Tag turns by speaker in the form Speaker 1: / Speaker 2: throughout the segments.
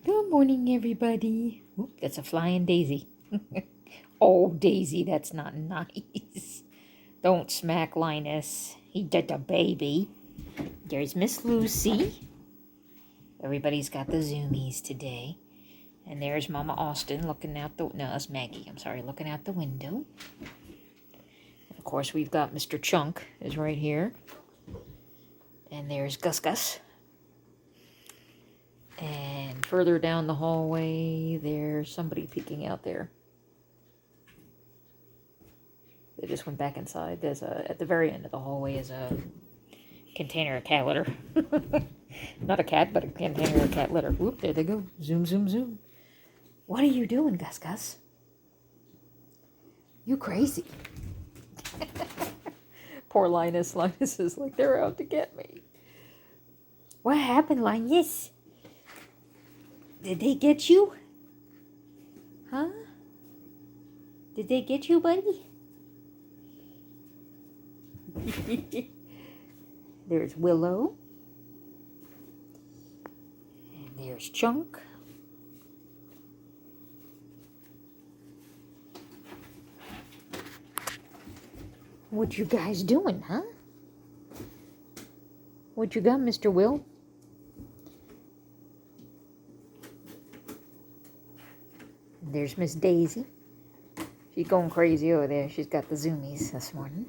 Speaker 1: Good morning, everybody. Oop, that's a flying daisy. Oh, Daisy, that's not nice. Don't smack Linus. He did the baby. There's Miss Lucy. Everybody's got the zoomies today. And there's Mama Austin looking out the... No, that's Maggie. I'm sorry, looking out the window. And of course, we've got Mr. Chunk is right here. And there's Gus Gus. And further down the hallway, there's somebody peeking out there. They just went back inside. There's at the very end of the hallway is a container of cat litter. Not a cat, but a container of cat litter. Whoop, there they go. Zoom, zoom, zoom. What are you doing, Gus Gus? You crazy. Poor Linus. Linus is like, they're out to get me. What happened, Linus? Did they get you? Huh? Did they get you, buddy? There's Willow. And there's Chunk. What you guys doing, huh? What you got, Mr. Will? There's Miss Daisy. She's going crazy over there. She's got the zoomies this morning.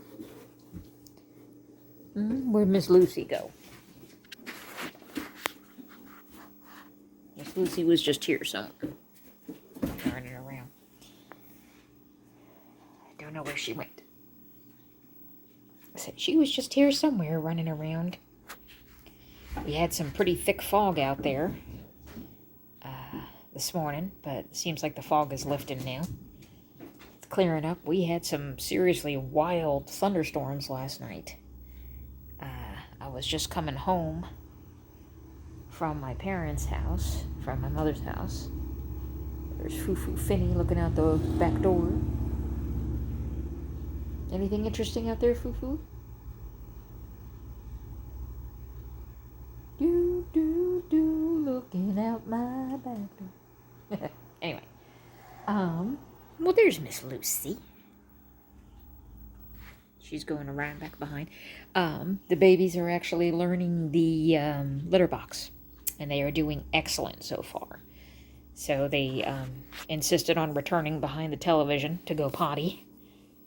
Speaker 1: Where'd Miss Lucy go? Miss Lucy was just here somewhere. Running around. I don't know where she went. I said she was just here somewhere running around. We had some pretty thick fog out there this morning, but it seems like the fog is lifting now. It's clearing up. We had some seriously wild thunderstorms last night. I was just coming home from my parents' house, from my mother's house. There's Foo-Foo Finny looking out the back door. Anything interesting out there, Foo-Foo? Do, looking out my back door. Anyway, well, there's Miss Lucy. She's going around back behind. The babies are actually learning the litter box, and they are doing excellent so far. So they insisted on returning behind the television to go potty.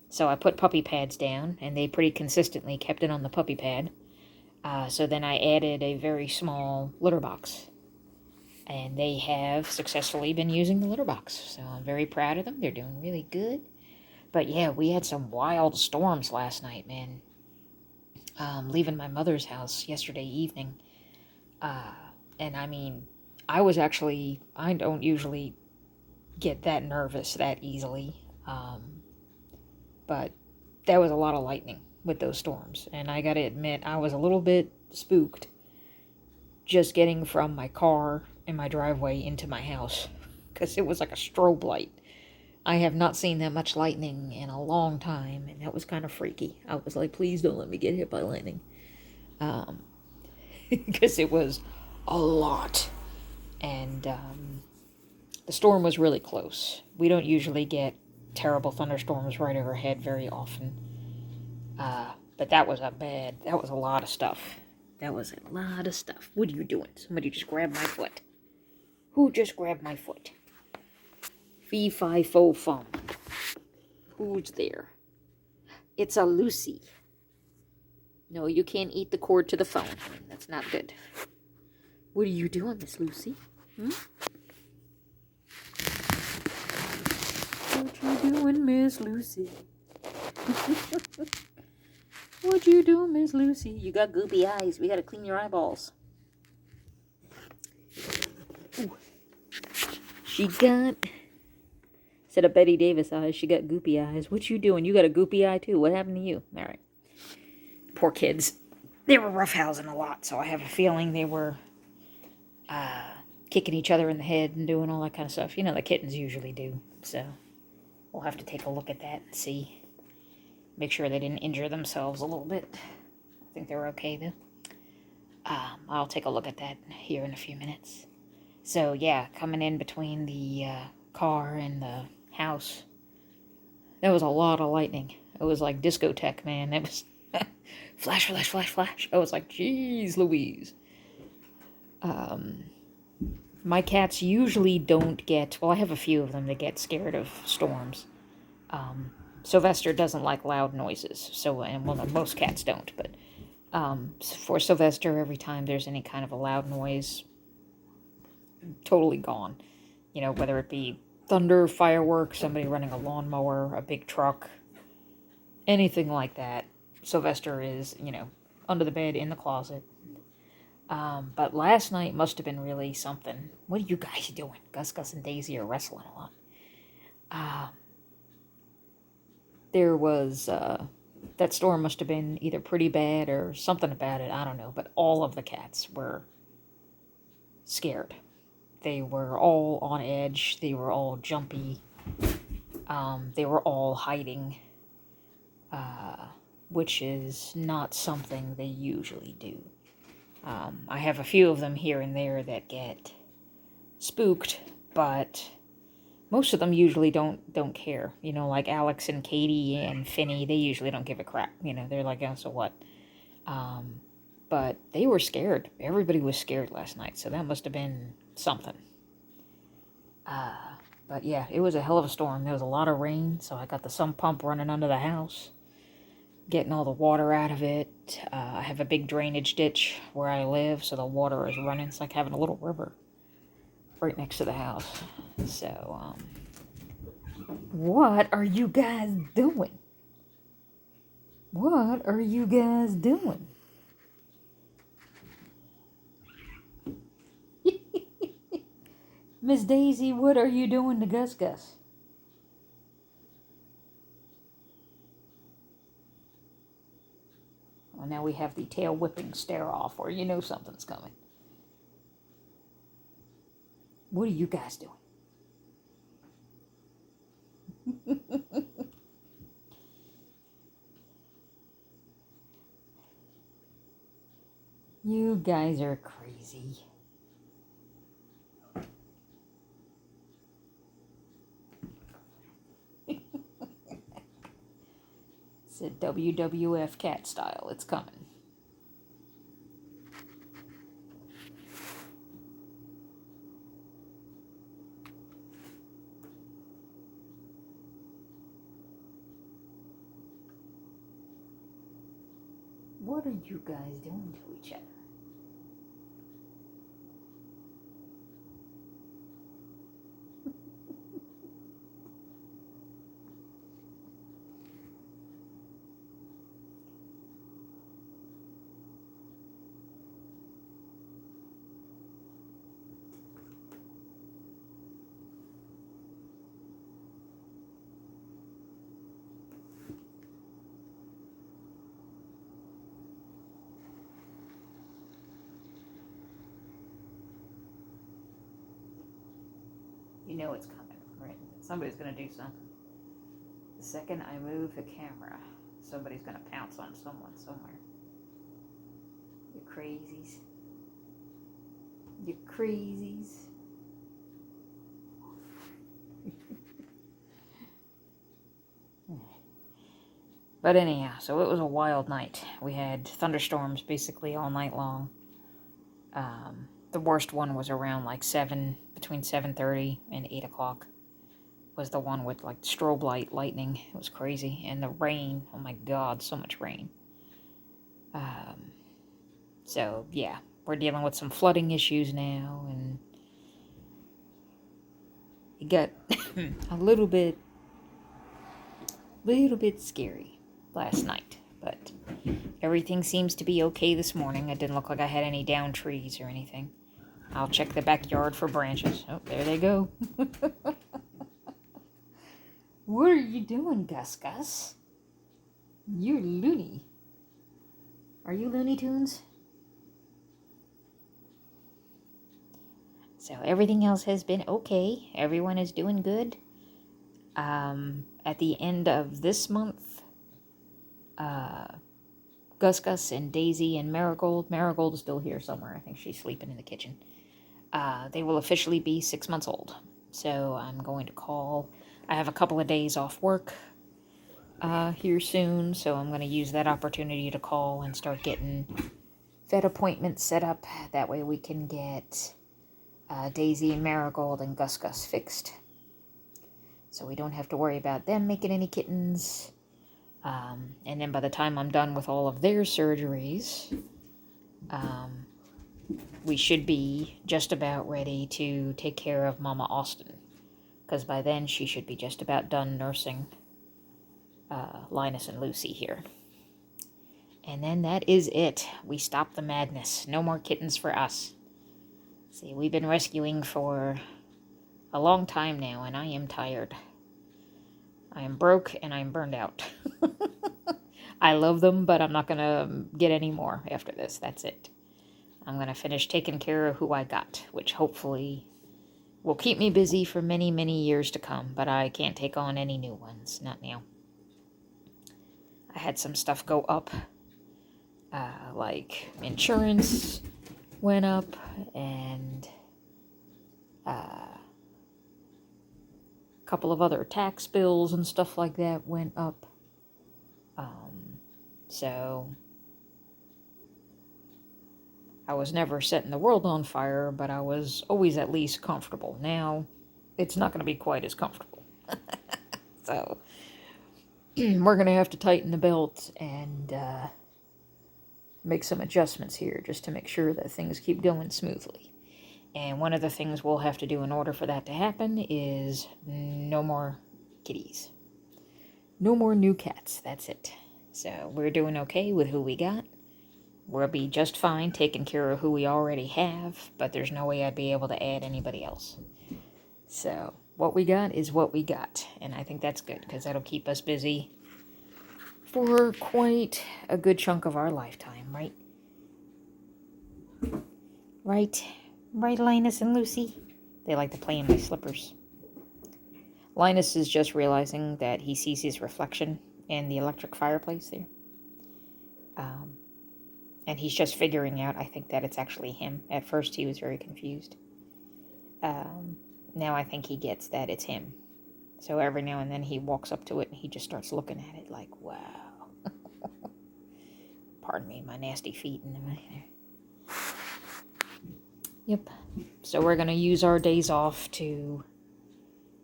Speaker 1: So I put puppy pads down, and they pretty consistently kept it on the puppy pad. So then I added a very small litter box. And they have successfully been using the litter box. So I'm very proud of them. They're doing really good. But yeah, we had some wild storms last night, man. Leaving my mother's house yesterday evening. And I mean, I don't usually get that nervous that easily. But there was a lot of lightning with those storms. And I gotta admit, I was a little bit spooked just getting from my car in my driveway into my house. Because it was like a strobe light. I have not seen that much lightning in a long time, and that was kind of freaky. I was like, please don't let me get hit by lightning. Because it was a lot. And the storm was really close. We don't usually get terrible thunderstorms right overhead very often. But that was a lot of stuff. That was a lot of stuff. What are you doing? Somebody just grabbed my foot. Who just grabbed my foot? Fee, fi, fo, fum. Who's there? It's a Lucy. No, you can't eat the cord to the phone. That's not good. What are you doing, Miss Lucy? What you doing, Miss Lucy? What you doing, Miss Lucy? You got goopy eyes. We gotta clean your eyeballs. Ooh. She got... Instead of Betty Davis eyes, she got goopy eyes. What you doing? You got a goopy eye, too. What happened to you? All right. Poor kids. They were roughhousing a lot, so I have a feeling they were kicking each other in the head and doing all that kind of stuff. You know, the kittens usually do. So we'll have to take a look at that and see. Make sure they didn't injure themselves a little bit. I think they were okay, though. I'll take a look at that here in a few minutes. So yeah, coming in between the car and the house, that was a lot of lightning. It was like discotheque, man. It was flash, flash, flash, flash. I was like, geez, Louise. My cats usually don't get, well, I have a few of them that get scared of storms. Sylvester doesn't like loud noises, so, and well, no, most cats don't, but for Sylvester, every time there's any kind of a loud noise, totally gone. You know, whether it be thunder, fireworks, somebody running a lawnmower, a big truck, anything like that. Sylvester is, you know, under the bed, in the closet. But last night must have been really something. What are you guys doing? Gus and Daisy are wrestling a lot. There was, that storm must have been either pretty bad or something about it, I don't know. But all of the cats were scared. They were all on edge. They were all jumpy. They were all hiding, which is not something they usually do. I have a few of them here and there that get spooked, but most of them usually don't care. You know, like Alex and Katie and Finny, they usually don't give a crap. You know, they're like, oh, so what? But they were scared. Everybody was scared last night, so that must have been something. But yeah, it was a hell of a storm. There was a lot of rain, so I got the sump pump running under the house, getting all the water out of it. I have a big drainage ditch where I live, so the water is running. It's like having a little river right next to the house. So, what are you guys doing? What are you guys doing? Miss Daisy, what are you doing to Gus? Well, now we have the tail whipping stare off, or you know something's coming. What are you guys doing? You guys are crazy. It's a WWF cat style. It's coming. What are you guys doing to each other? You know it's coming, right? Somebody's going to do something. The second I move the camera, somebody's going to pounce on someone somewhere. You crazies. You crazies. But anyhow, so it was a wild night. We had thunderstorms basically all night long. The worst one was around like between 7:30 and 8 o'clock. Was the one with like strobe lightning. It was crazy. And the rain, oh my god, so much rain. So yeah, we're dealing with some flooding issues now, and it got a little bit scary last night, but everything seems to be okay this morning. It didn't look like I had any downed trees or anything. I'll check the backyard for branches. Oh, there they go. What are you doing, Gus? You're loony. Are you Looney Tunes? So everything else has been okay. Everyone is doing good. At the end of this month, Gus Gus and Daisy and Marigold. Marigold is still here somewhere. I think she's sleeping in the kitchen. They will officially be 6 months old. So I'm going to call. I have a couple of days off work here soon, so I'm going to use that opportunity to call and start getting vet appointments set up. That way we can get Daisy and Marigold and Gus Gus fixed. So we don't have to worry about them making any kittens. And then by the time I'm done with all of their surgeries, we should be just about ready to take care of Mama Austin. Because by then she should be just about done nursing Linus and Lucy here. And then that is it. We stop the madness. No more kittens for us. See, we've been rescuing for a long time now, and I am tired. I am broke and I'm burned out. I love them, but I'm not going to get any more after this. That's it. I'm going to finish taking care of who I got, which hopefully will keep me busy for many, many years to come, but I can't take on any new ones. Not now. I had some stuff go up, like insurance went up, and a couple of other tax bills and stuff like that went up. So I was never setting the world on fire, but I was always at least comfortable. Now it's not going to be quite as comfortable. So we're going to have to tighten the belt and make some adjustments here just to make sure that things keep going smoothly. And one of the things we'll have to do in order for that to happen is no more kitties. No more new cats. That's it. So we're doing okay with who we got. We'll be just fine taking care of who we already have, but there's no way I'd be able to add anybody else. So what we got is what we got, and I think that's good because that'll keep us busy for quite a good chunk of our lifetime, right? Right, Linus and Lucy? They like to play in my slippers. Linus is just realizing that he sees his reflection in the electric fireplace there. And he's just figuring out, I think, that it's actually him. At first he was very confused. Now I think he gets that it's him. So every now and then he walks up to it and he just starts looking at it like, wow. Pardon me, my nasty feet in the way there. Yep. So we're going to use our days off to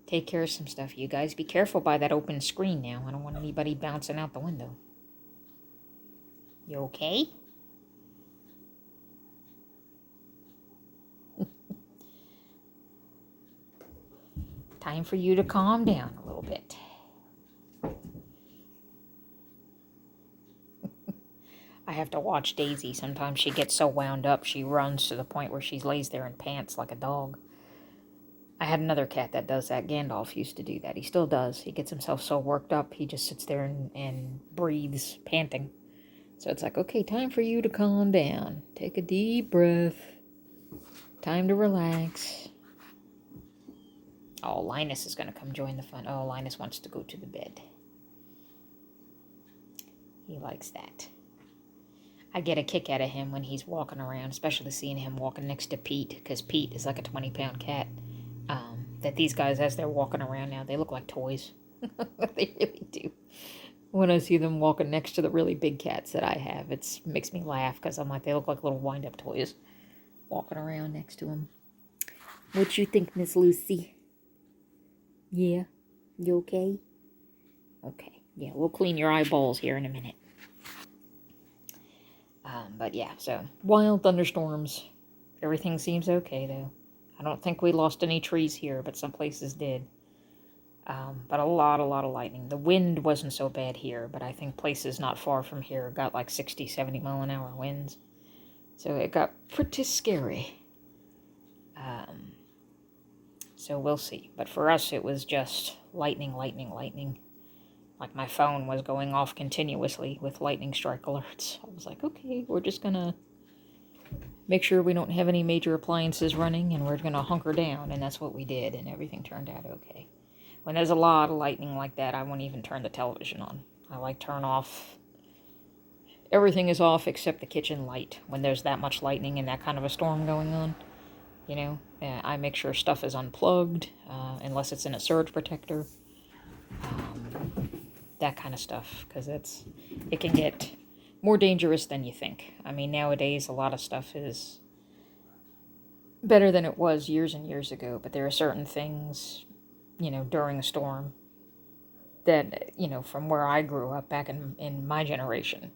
Speaker 1: take care of some stuff. You guys be careful by that open screen now. I don't want anybody bouncing out the window. You okay? Time for you to calm down a little bit. I have to watch Daisy. Sometimes she gets so wound up, she runs to the point where she lays there in pants like a dog. I had another cat that does that. Gandalf used to do that. He still does. He gets himself so worked up, he just sits there and breathes, panting. So it's like, okay, time for you to calm down. Take a deep breath. Time to relax. Oh, Linus is going to come join the fun. Oh, Linus wants to go to the bed. He likes that. I get a kick out of him when he's walking around, especially seeing him walking next to Pete, because Pete is like a 20-pound cat. That these guys, as they're walking around now, they look like toys. They really do. When I see them walking next to the really big cats that I have, it makes me laugh, because I'm like, they look like little wind-up toys walking around next to them. What you think, Miss Lucy? Yeah? You okay? Okay. Yeah, we'll clean your eyeballs here in a minute. But yeah, so wild thunderstorms. Everything seems okay, though. I don't think we lost any trees here, but some places did. But a lot of lightning. The wind wasn't so bad here, but I think places not far from here got like 60, 70 mile an hour winds. So it got pretty scary. So we'll see. But for us, it was just lightning. Like my phone was going off continuously with lightning strike alerts. I was like, okay, we're just going to make sure we don't have any major appliances running, and we're going to hunker down. And that's what we did, and everything turned out okay. When there's a lot of lightning like that, I won't even turn the television on. I like turn off Everything is off except the kitchen light when there's that much lightning and that kind of a storm going on. You know, I make sure stuff is unplugged, unless it's in a surge protector. That kind of stuff, because it can get more dangerous than you think. I mean, nowadays a lot of stuff is better than it was years and years ago, but there are certain things, you know, during a storm that, you know, from where I grew up back in my generation,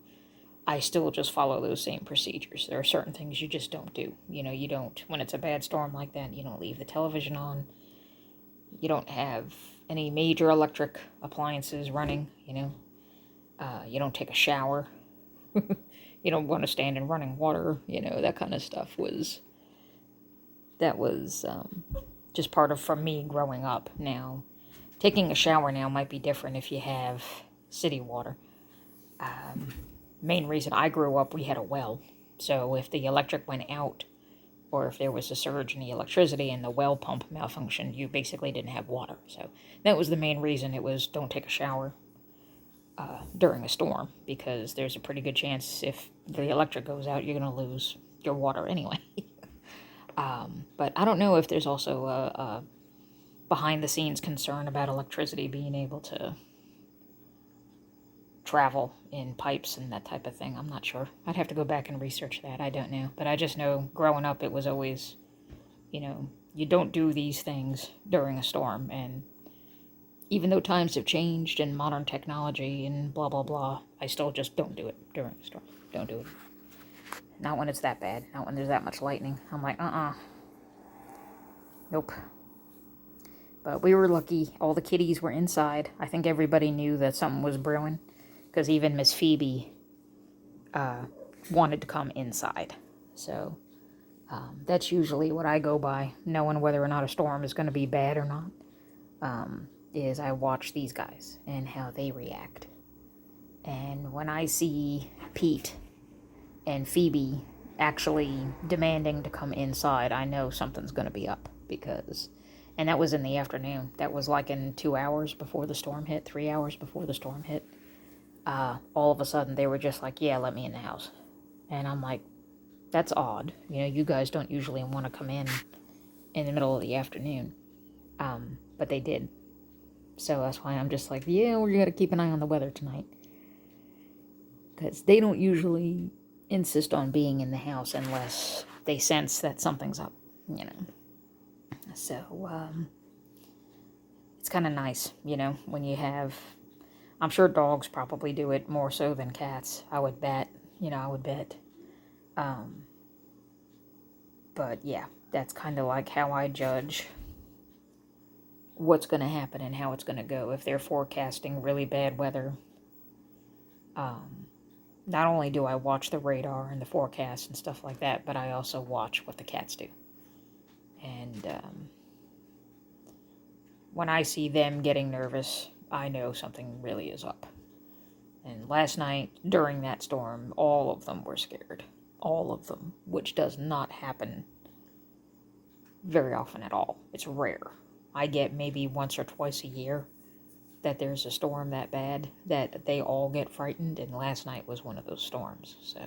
Speaker 1: I still just follow those same procedures. There are certain things you just don't do. You know, you don't, when it's a bad storm like that, you don't leave the television on. You don't have any major electric appliances running, you know. You don't take a shower. You don't want to stand in running water, you know, that kind of stuff was just part of, from me growing up. Now, taking a shower now might be different if you have city water. Main reason I grew up, we had a well. So if the electric went out, or if there was a surge in the electricity and the well pump malfunctioned, you basically didn't have water. So that was the main reason. It was don't take a shower during a storm, because there's a pretty good chance if the electric goes out, you're going to lose your water anyway. But I don't know if there's also a behind-the-scenes concern about electricity being able to travel in pipes and that type of thing. I'm not sure. I'd have to go back and research that. I don't know. But I just know growing up it was always, you know, you don't do these things during a storm. And even though times have changed and modern technology and blah, blah, blah, I still just don't do it during a storm. Don't do it. Not when it's that bad. Not when there's that much lightning. I'm like, nope. But we were lucky. All the kitties were inside. I think everybody knew that something was brewing, because even Miss Phoebe wanted to come inside. So that's usually what I go by, knowing whether or not a storm is going to be bad or not, is I watch these guys and how they react. And when I see Pete and Phoebe actually demanding to come inside, I know something's going to be up, because... And that was in the afternoon. That was like in 2 hours before the storm hit, 3 hours before the storm hit. All of a sudden, they were just like, yeah, let me in the house. And I'm like, that's odd. You know, you guys don't usually want to come in the middle of the afternoon. But they did. So that's why I'm just like, yeah, we're going to keep an eye on the weather tonight. Because they don't usually insist on being in the house unless they sense that something's up, you know. So, it's kind of nice, you know, when you have... I'm sure dogs probably do it more so than cats. I would bet. But, yeah, that's kind of like how I judge what's going to happen and how it's going to go. If they're forecasting really bad weather, not only do I watch the radar and the forecast and stuff like that, but I also watch what the cats do. And when I see them getting nervous, I know something really is up. And last night, during that storm, all of them were scared. All of them, which does not happen very often at all. It's rare. I get maybe once or twice a year that there's a storm that bad that they all get frightened, and last night was one of those storms. So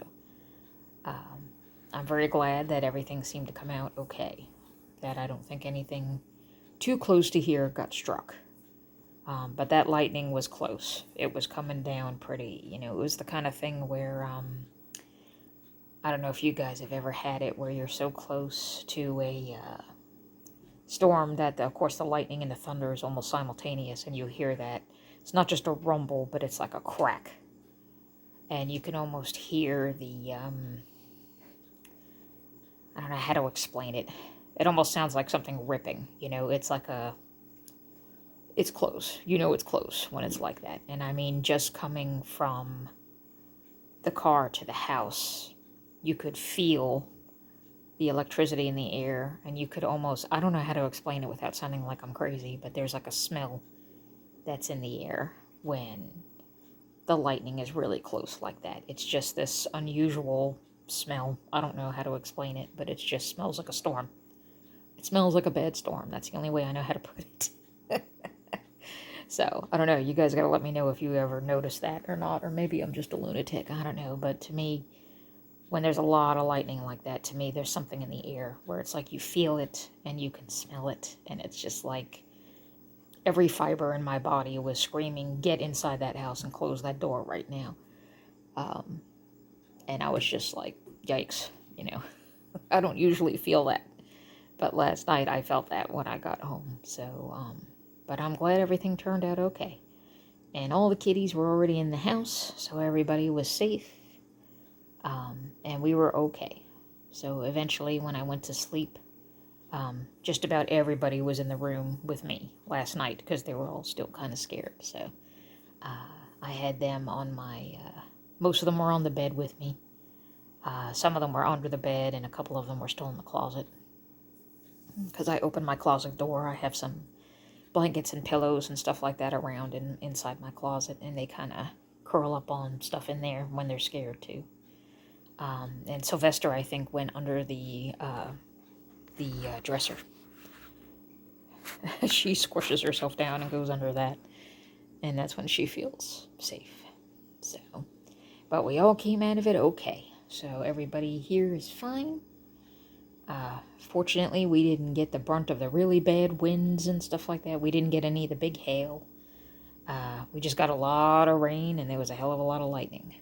Speaker 1: I'm very glad that everything seemed to come out okay, that I don't think anything too close to here got struck. But that lightning was close. It was coming down pretty, you know, it was the kind of thing where, I don't know if you guys have ever had it, where you're so close to a storm that, of course, the lightning and the thunder is almost simultaneous, and you hear that. It's not just a rumble, but it's like a crack. And you can almost hear the, I don't know how to explain it. It almost sounds like something ripping, you know, it's like it's close. You know it's close when it's like that. And I mean, just coming from the car to the house, you could feel the electricity in the air, and you could almost, I don't know how to explain it without sounding like I'm crazy, but there's like a smell that's in the air when the lightning is really close like that. It's just this unusual smell. I don't know how to explain it, but it just smells like a storm. It smells like a bad storm. That's the only way I know how to put it. So, I don't know. You guys gotta let me know if you ever noticed that or not. Or maybe I'm just a lunatic. I don't know. But to me, when there's a lot of lightning like that, to me, there's something in the air where it's like you feel it and you can smell it. And it's just like every fiber in my body was screaming, get inside that house and close that door right now. And I was just like, yikes, you know. I don't usually feel that. But last night I felt that when I got home. So, but I'm glad everything turned out okay. And all the kitties were already in the house, so everybody was safe. And we were okay. So eventually, when I went to sleep, just about everybody was in the room with me last night because they were all still kind of scared. So I had them on my, most of them were on the bed with me. Some of them were under the bed, and a couple of them were still in the closet. Because I opened my closet door, I have some blankets and pillows and stuff like that around and inside my closet, and they kind of curl up on stuff in there when they're scared too. And Sylvester, I think, went under the dresser. She squishes herself down and goes under that, and that's when she feels safe. So, but we all came out of it okay. So everybody here is fine. Fortunately, we didn't get the brunt of the really bad winds and stuff like that. We didn't get any of the big hail. We just got a lot of rain, and there was a hell of a lot of lightning.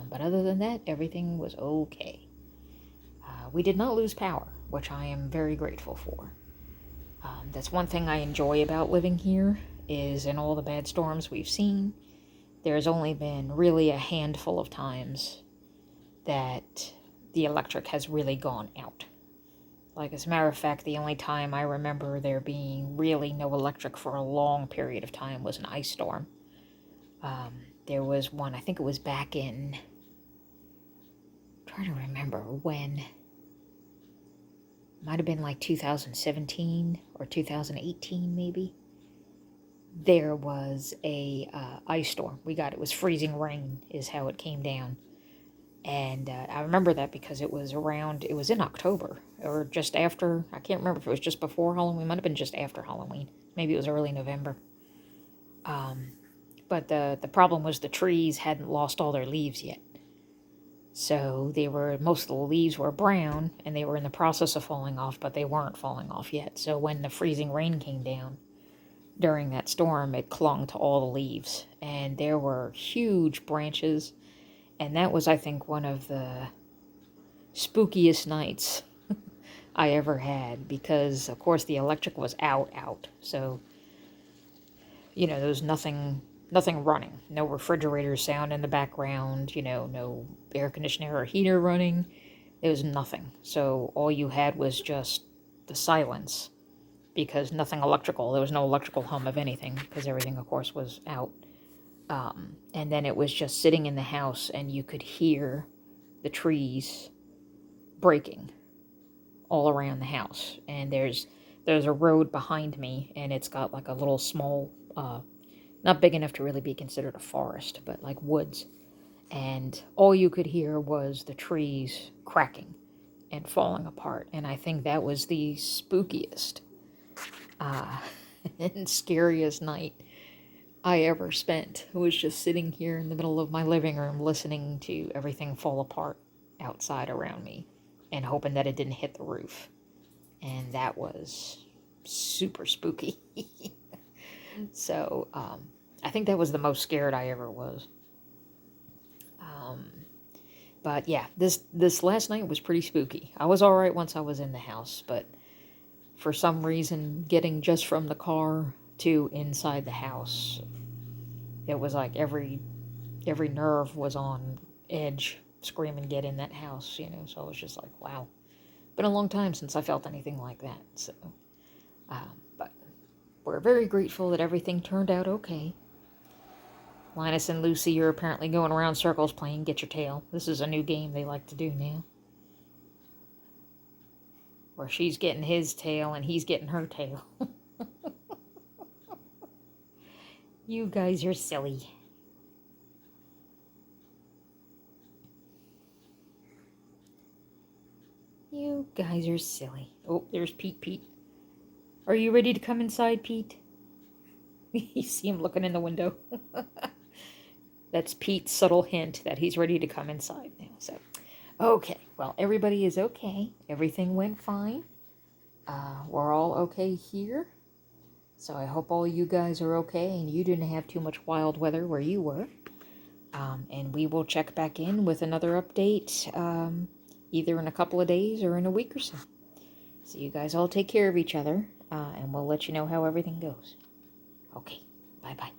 Speaker 1: But other than that, everything was okay. We did not lose power, which I am very grateful for. That's one thing I enjoy about living here, is in all the bad storms we've seen, there's only been really a handful of times that the electric has really gone out. Like, as a matter of fact, the only time I remember there being really no electric for a long period of time was an ice storm. There was one, I think it was back in, I'm trying to remember when. Might have been like 2017 or 2018 maybe. There was a ice storm. It was freezing rain is how it came down. And I remember that because it was in October or just after. I can't remember if it was just before Halloween. It might have been just after Halloween. Maybe it was early November. But the problem was the trees hadn't lost all their leaves yet. So most of the leaves were brown, and they were in the process of falling off, but they weren't falling off yet. So when the freezing rain came down during that storm, it clung to all the leaves. And there were huge branches. And that was, I think, one of the spookiest nights I ever had, because, of course, the electric was out. So, there was nothing running. No refrigerator sound in the background, no air conditioner or heater running. There was nothing. So all you had was just the silence, because nothing electrical. There was no electrical hum of anything, because everything, of course, was out. And then it was just sitting in the house, and you could hear the trees breaking all around the house. And there's a road behind me, and it's got like a little small, not big enough to really be considered a forest, but like woods. And all you could hear was the trees cracking and falling apart. And I think that was the spookiest and scariest night I ever spent. It was just sitting here in the middle of my living room listening to everything fall apart outside around me and hoping that it didn't hit the roof. And that was super spooky. So, I think that was the most scared I ever was. But yeah, this last night was pretty spooky. I was alright once I was in the house, but for some reason, getting just from the car to inside the house, it was like every nerve was on edge, screaming, get in that house, so I was just like, wow. Been a long time since I felt anything like that, so, but we're very grateful that everything turned out okay. Linus and Lucy are apparently going around circles playing Get Your Tail. This is a new game they like to do now, where she's getting his tail and he's getting her tail. You guys are silly. You guys are silly. Oh, there's Pete. Are you ready to come inside, Pete? You see him looking in the window. That's Pete's subtle hint that he's ready to come inside now. So, okay. Well, everybody is okay. Everything went fine. We're all okay here. So I hope all you guys are okay and you didn't have too much wild weather where you were. And we will check back in with another update either in a couple of days or in a week or so. So you guys all take care of each other, and we'll let you know how everything goes. Okay, bye-bye.